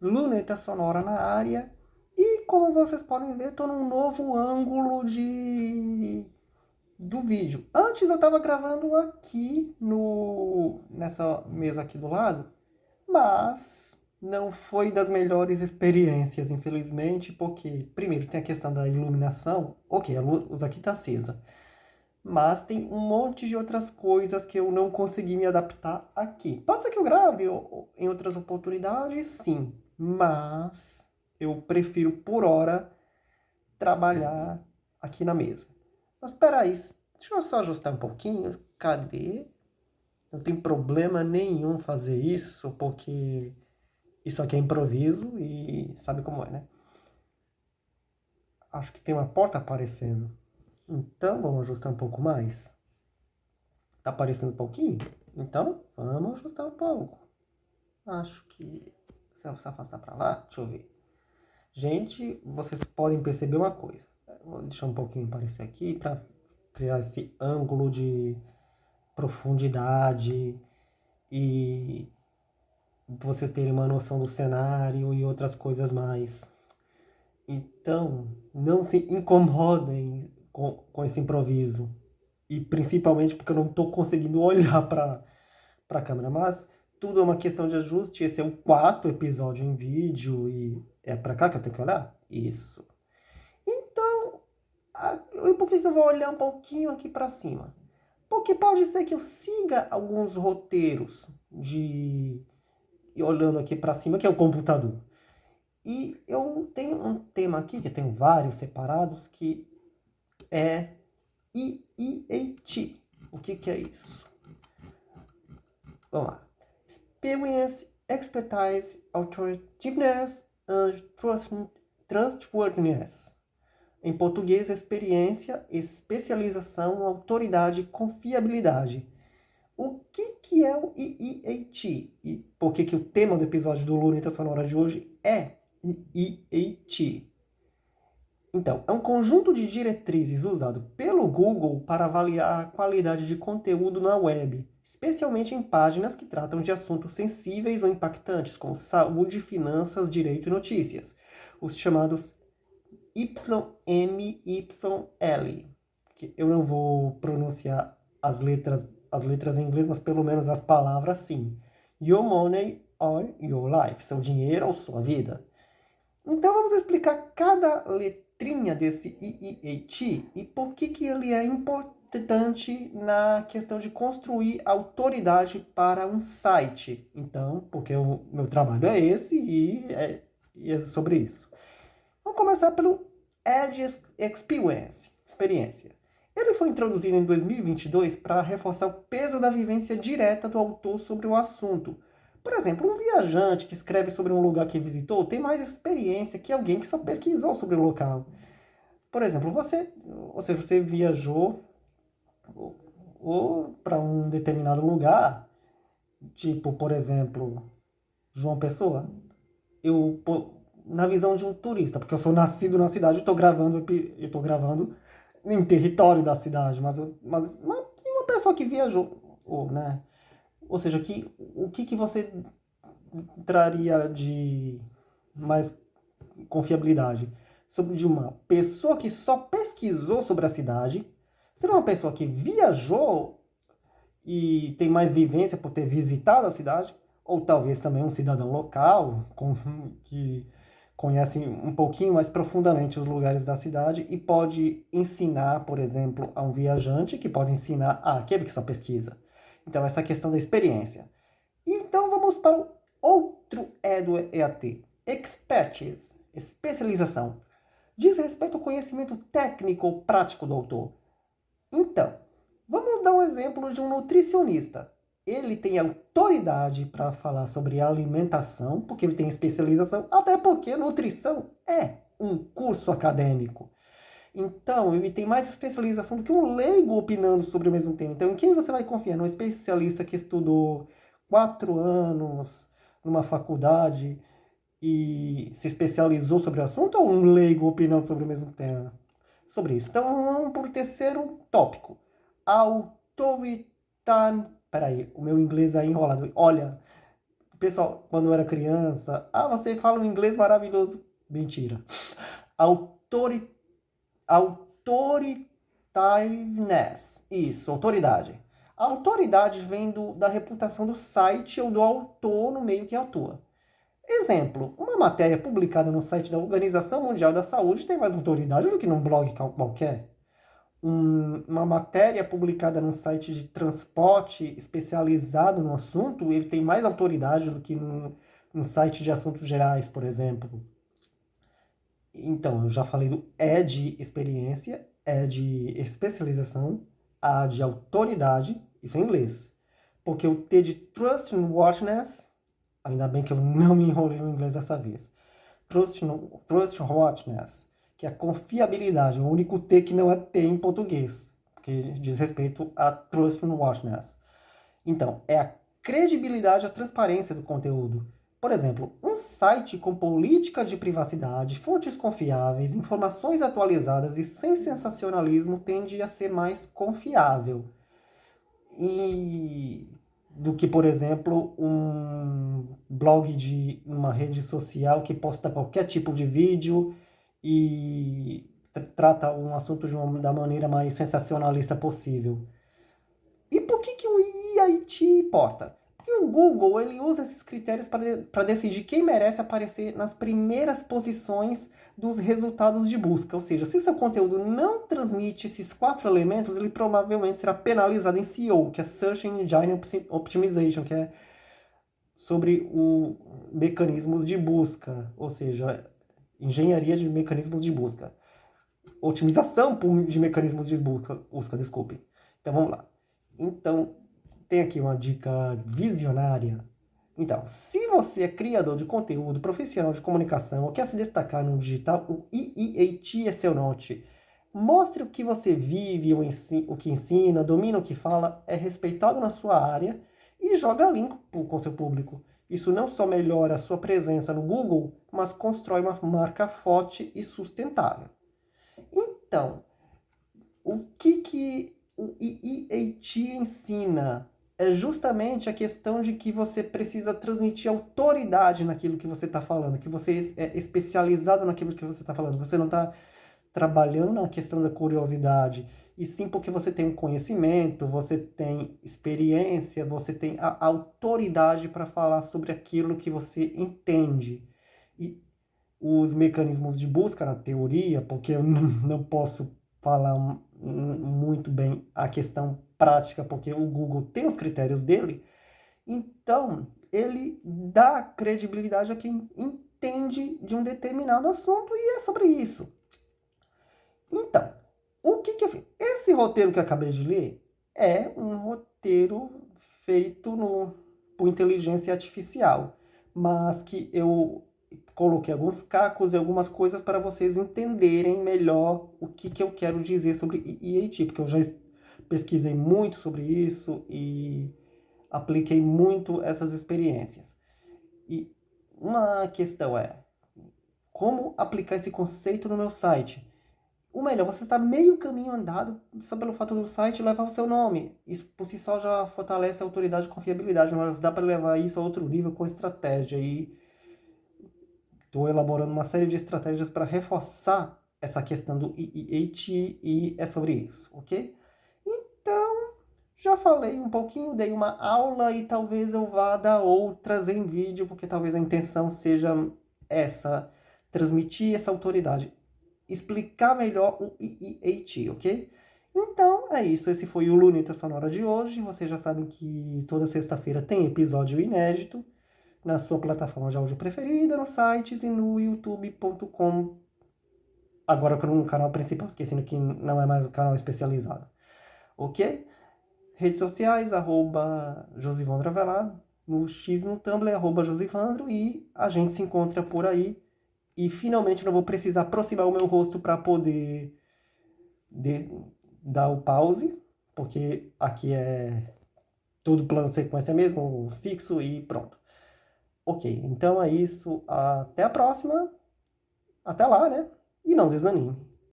Luneta Sonora na área. E como vocês podem ver, estou num novo ângulo do vídeo. Antes eu estava gravando aqui nessa mesa aqui do lado, mas não foi das melhores experiências, infelizmente, porque primeiro tem a questão da iluminação. Ok, a luz aqui está acesa. Mas tem um monte de outras coisas que eu não consegui me adaptar aqui. Pode ser que eu grave em outras oportunidades, sim. Mas eu prefiro, por hora, trabalhar aqui na mesa. Mas peraí, deixa eu só ajustar um pouquinho. Cadê? Não tem problema nenhum fazer isso, porque isso aqui é improviso e sabe como é, né? Acho que tem uma porta aparecendo. Então, vamos ajustar um pouco mais. Tá aparecendo um pouquinho? Então, vamos ajustar um pouco. Acho que... Se eu afastar pra lá, deixa eu ver. Gente, vocês podem perceber uma coisa. Vou deixar um pouquinho aparecer aqui para criar esse ângulo de profundidade e vocês terem uma noção do cenário e outras coisas mais. Então, não se incomodem com esse improviso. E principalmente porque eu não estou conseguindo olhar para a câmera. Mas tudo é uma questão de ajuste. Esse é o quarto episódio em vídeo e é para cá que eu tenho que olhar? Isso. Então, e por que eu vou olhar um pouquinho aqui para cima? Porque pode ser que eu siga alguns roteiros de olhando aqui para cima, que é o computador. E eu tenho um tema aqui, que eu tenho vários separados, que é EEAT. O que é isso? Vamos lá. Experience, Expertise, Authoritiveness and Trustworthiness. Em português, experiência, especialização, autoridade, confiabilidade. O que é o EEAT? E por que o tema do episódio do Luneta Sonora de hoje é EEAT? Então, é um conjunto de diretrizes usado pelo Google para avaliar a qualidade de conteúdo na web, especialmente em páginas que tratam de assuntos sensíveis ou impactantes, como saúde, finanças, direito e notícias, os chamados YMYL, que eu não vou pronunciar as letras em inglês, mas pelo menos as palavras sim. Your money or your life, seu dinheiro ou sua vida. Então vamos explicar cada letrinha desse EEAT e por que ele é importante na questão de construir autoridade para um site. Então, porque o meu trabalho é esse e é sobre isso. Vamos começar pelo Edge experiência. Ele foi introduzido em 2022 para reforçar o peso da vivência direta do autor sobre o assunto. Por exemplo, um viajante que escreve sobre um lugar que visitou tem mais experiência que alguém que só pesquisou sobre o local. Por exemplo, você viajou ou para um determinado lugar, tipo, por exemplo, João Pessoa. Na visão de um turista, porque eu sou nascido na cidade e estou gravando em território da cidade, mas uma pessoa que viajou, né? Ou seja, o que você traria de mais confiabilidade? Sobre de uma pessoa que só pesquisou sobre a cidade, sobre uma pessoa que viajou e tem mais vivência por ter visitado a cidade, ou talvez também um cidadão local que conhece um pouquinho mais profundamente os lugares da cidade e pode ensinar, por exemplo, a um viajante que pode ensinar aquele que só pesquisa. Então, essa questão da experiência. Então, vamos para o outro E do EAT. Expertise, especialização. Diz respeito ao conhecimento técnico ou prático do autor. Então, vamos dar um exemplo de um nutricionista. Ele tem autoridade para falar sobre alimentação, porque ele tem especialização, até porque nutrição é um curso acadêmico. Então, ele tem mais especialização do que um leigo opinando sobre o mesmo tema. Então, em quem você vai confiar? Num especialista que estudou 4 anos numa faculdade e se especializou sobre o assunto, ou um leigo opinando sobre o mesmo tema? Sobre isso. Então, vamos para o terceiro tópico. Autoritan... Peraí, o meu inglês é enrolado. Olha, Pessoal, quando eu era criança, você fala um inglês maravilhoso. Mentira. Autori, authoritiveness. Isso, autoridade. A autoridade vem da reputação do site ou do autor no meio que atua. Exemplo, uma matéria publicada no site da Organização Mundial da Saúde tem mais autoridade do que num blog qualquer. Uma matéria publicada num site de transporte especializado no assunto, ele tem mais autoridade do que num site de assuntos gerais, por exemplo. Então, eu já falei do E de experiência, E de especialização, A de autoridade, isso em inglês. Porque o T de trustworthiness, ainda bem que eu não me enrolei no inglês dessa vez. Trustworthiness, que é a confiabilidade, o único T que não é T em português, que diz respeito a trustworthiness. Então, é a credibilidade e a transparência do conteúdo. Por exemplo, um site com política de privacidade, fontes confiáveis, informações atualizadas e sem sensacionalismo tende a ser mais confiável. Do que, por exemplo, um blog de uma rede social que posta qualquer tipo de vídeo e trata um assunto da maneira mais sensacionalista possível. E por que o EIT importa? Porque o Google ele usa esses critérios para decidir quem merece aparecer nas primeiras posições dos resultados de busca. Ou seja, se seu conteúdo não transmite esses 4 elementos, ele provavelmente será penalizado em SEO, que é Search Engine Optimization, que é sobre o mecanismos de busca, ou seja, engenharia de mecanismos de busca. Otimização de mecanismos de busca, desculpe. Então vamos lá. Então, tem aqui uma dica visionária. Então, se você é criador de conteúdo, profissional de comunicação ou quer se destacar no digital, o EEAT é seu norte. Mostre o que você vive, o que ensina, domina o que fala, é respeitado na sua área e joga limpo com seu público. Isso não só melhora a sua presença no Google, mas constrói uma marca forte e sustentável. Então, o que o EEAT ensina? É justamente a questão de que você precisa transmitir autoridade naquilo que você está falando, que você é especializado naquilo que você está falando. Você não está trabalhando na questão da curiosidade, e sim porque você tem um conhecimento, você tem experiência, você tem a autoridade para falar sobre aquilo que você entende. E os mecanismos de busca na teoria, porque eu não posso falar muito bem a questão prática, porque o Google tem os critérios dele, então ele dá credibilidade a quem entende de um determinado assunto e é sobre isso. Então, o que eu fiz? Esse roteiro que eu acabei de ler é um roteiro feito por inteligência artificial, mas que eu coloquei alguns cacos e algumas coisas para vocês entenderem melhor o que eu quero dizer sobre EAT, porque eu já pesquisei muito sobre isso e apliquei muito essas experiências. E uma questão é, como aplicar esse conceito no meu site? O melhor, você está meio caminho andado só pelo fato do site levar o seu nome. Isso por si só já fortalece a autoridade e confiabilidade, mas dá para levar isso a outro nível com estratégia. E estou elaborando uma série de estratégias para reforçar essa questão do EEAT e é sobre isso, ok? Então, já falei um pouquinho, dei uma aula e talvez eu vá dar outras em vídeo, porque talvez a intenção seja essa, transmitir essa autoridade, explicar melhor o EEAT, ok? Então, é isso. Esse foi o Luneta Sonora de hoje. Vocês já sabem que toda sexta-feira tem episódio inédito na sua plataforma de áudio preferida, nos sites e no youtube.com. Agora no canal principal, esquecendo que não é mais um canal especializado. Ok? Redes sociais, @Josivandro Avelar, no X no Tumblr, @Josivandro, e a gente se encontra por aí. E finalmente não vou precisar aproximar o meu rosto para poder dar o pause, porque aqui é tudo plano de sequência mesmo, fixo e pronto. Ok, então é isso. Até a próxima. Até lá, né? E não desanime.